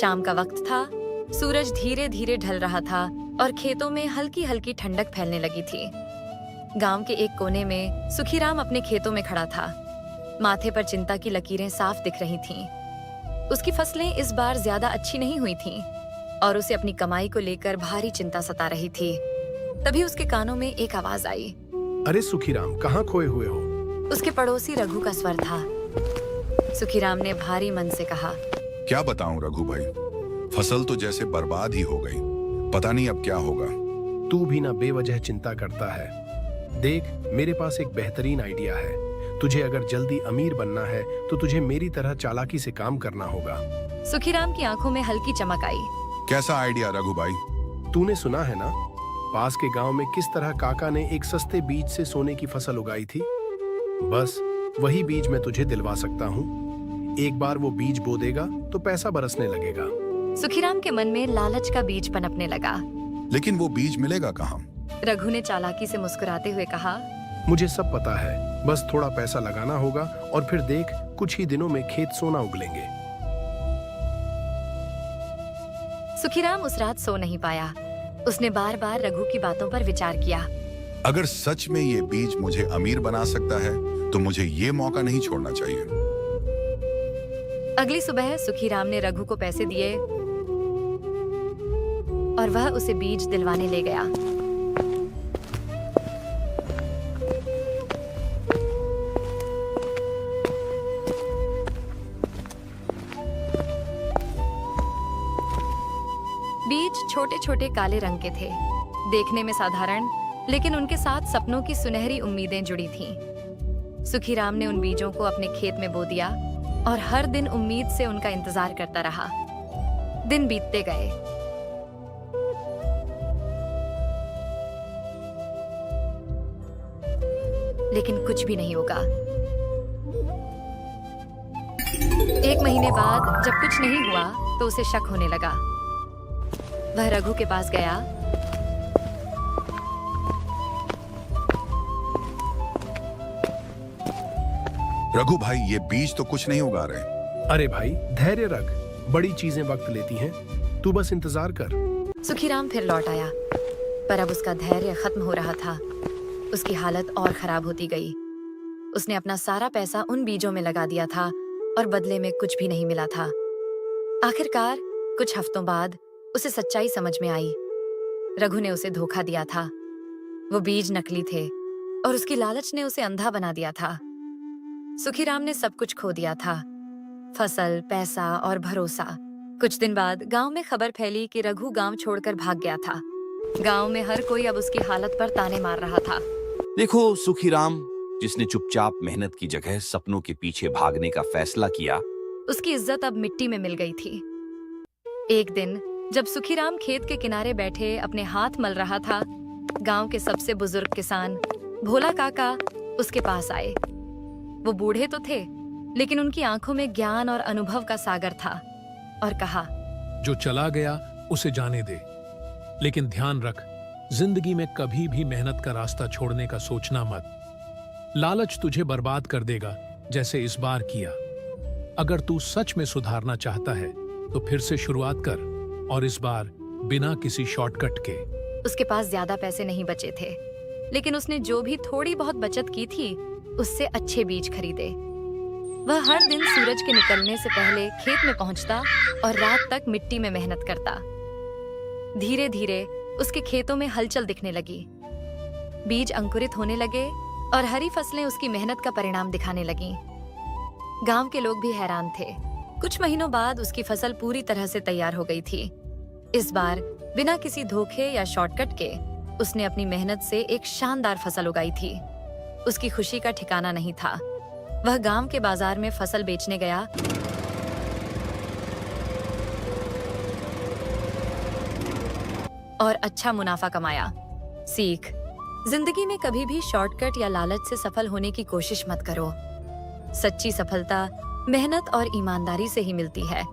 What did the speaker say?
शाम का वक्त था। सूरज धीरे धीरे ढल रहा था और खेतों में हल्की हल्की ठंडक फैलने लगी थी। गांव के एक कोने में सुखीराम अपने खेतों में खड़ा था। माथे पर चिंता की लकीरें साफ दिख रही थीं। उसकी फसलें इस बार ज्यादा अच्छी नहीं हुई थीं और उसे अपनी कमाई को लेकर भारी चिंता सता रही थी। तभी उसके कानों में एक आवाज आई। अरे सुखीराम, कहाँ खोए हुए हो? उसके पड़ोसी रघु का स्वर था। सुखीराम ने भारी मन से कहा, क्या बताऊं रघु भाई, फसल तो जैसे बर्बाद ही हो गई। पता नहीं अब क्या होगा। तू भी ना बेवजह चिंता करता है। देख, मेरे पास एक बेहतरीन आइडिया है। तुझे अगर जल्दी अमीर बनना है तो तुझे मेरी तरह चालाकी से काम करना होगा। सुखीराम की आंखों में हल्की चमक आई। कैसा आइडिया रघु भाई? तूने सुना है ना, पास के गांव में किस तरह काका ने एक सस्ते बीज से सोने की फसल उगाई थी? बस वही बीज मैं तुझे दिलवा सकता हूँ। एक बार वो बीज बो देगा तो पैसा बरसने लगेगा। सुखीराम के मन में लालच का बीज पनपने लगा। लेकिन वो बीज मिलेगा कहाँ? रघु ने चालाकी से मुस्कुराते हुए कहा, मुझे सब पता है, बस थोड़ा पैसा लगाना होगा और फिर देख, कुछ ही दिनों में खेत सोना उगलेंगे। सुखीराम उस रात सो नहीं पाया। उसने बार बार रघु की बातों पर विचार किया। अगर सच में ये बीज मुझे अमीर बना सकता है तो मुझे ये मौका नहीं छोड़ना चाहिए। अगली सुबह सुखीराम ने रघु को पैसे दिए और वह उसे बीज दिलवाने ले गया। बीज छोटे छोटे काले रंग के थे, देखने में साधारण, लेकिन उनके साथ सपनों की सुनहरी उम्मीदें जुड़ी थीं। सुखीराम ने उन बीजों को अपने खेत में बो दिया और हर दिन उम्मीद से उनका इंतजार करता रहा। दिन बीतते गए। लेकिन कुछ भी नहीं होगा। एक महीने बाद जब कुछ नहीं हुआ तो उसे शक होने लगा। वह रघु के पास गया। रघु भाई, ये बीज तो कुछ नहीं उगा रहे। अरे भाई, धैर्य रख, बड़ी चीजें वक्त लेती हैं, तू बस इंतजार कर। सुखीराम फिर लौट आया, पर अब उसका धैर्य खत्म हो रहा था। उसकी हालत और खराब होती गई। उसने अपना सारा पैसा उन बीजों में लगा दिया था और बदले में कुछ भी नहीं मिला था। आखिरकार कुछ हफ्तों बाद उसे सच्चाई समझ में आई। रघु ने उसे धोखा दिया था। वो बीज नकली थे और उसकी लालच ने उसे अंधा बना दिया था। सुखीराम ने सब कुछ खो दिया था, फसल, पैसा और भरोसा। कुछ दिन बाद गांव में खबर फैली कि रघु गांव छोड़कर भाग गया था। गांव में हर कोई अब उसकी हालत पर ताने मार रहा था। देखो, सुखीराम जिसने चुपचाप मेहनत की जगह सपनों के पीछे भागने का फैसला किया, उसकी इज्जत अब मिट्टी में मिल गई थी। एक दिन जब सुखीराम खेत के किनारे बैठे अपने हाथ मल रहा था, गांव के सबसे बुजुर्ग किसान भोला काका उसके पास आए। वो बूढ़े तो थे, लेकिन उनकी आंखों में ज्ञान और अनुभव का सागर था और कहा, जो चला गया उसे जाने दे, लेकिन ध्यान रख, जिंदगी में कभी भी मेहनत का रास्ता छोड़ने का सोचना मत। लालच तुझे बर्बाद कर देगा, जैसे इस बार किया। अगर तू सच में सुधारना चाहता है तो फिर से शुरुआत कर, और इस बार बिना किसी शॉर्टकट के। उसके पास ज्यादा पैसे नहीं बचे थे, लेकिन उसने जो भी थोड़ी बहुत बचत की थी उससे अच्छे बीज खरीदे। वह हर दिन सूरज के निकलने से पहले खेत में पहुंचता और रात तक मिट्टी में मेहनत करता। धीरे धीरे उसके खेतों में हलचल दिखने लगी। बीज अंकुरित होने लगे और हरी फसलें उसकी मेहनत का परिणाम दिखाने लगीं। गांव के लोग भी हैरान थे। कुछ महीनों बाद उसकी फसल पूरी तरह से तैयार हो गई थी। इस बार बिना किसी धोखे या शॉर्टकट के उसने अपनी मेहनत से एक शानदार फसल उगाई थी। उसकी खुशी का ठिकाना नहीं था। वह गांव के बाजार में फसल बेचने गया और अच्छा मुनाफा कमाया। सीख: जिंदगी में कभी भी शॉर्टकट या लालच से सफल होने की कोशिश मत करो। सच्ची सफलता मेहनत और ईमानदारी से ही मिलती है।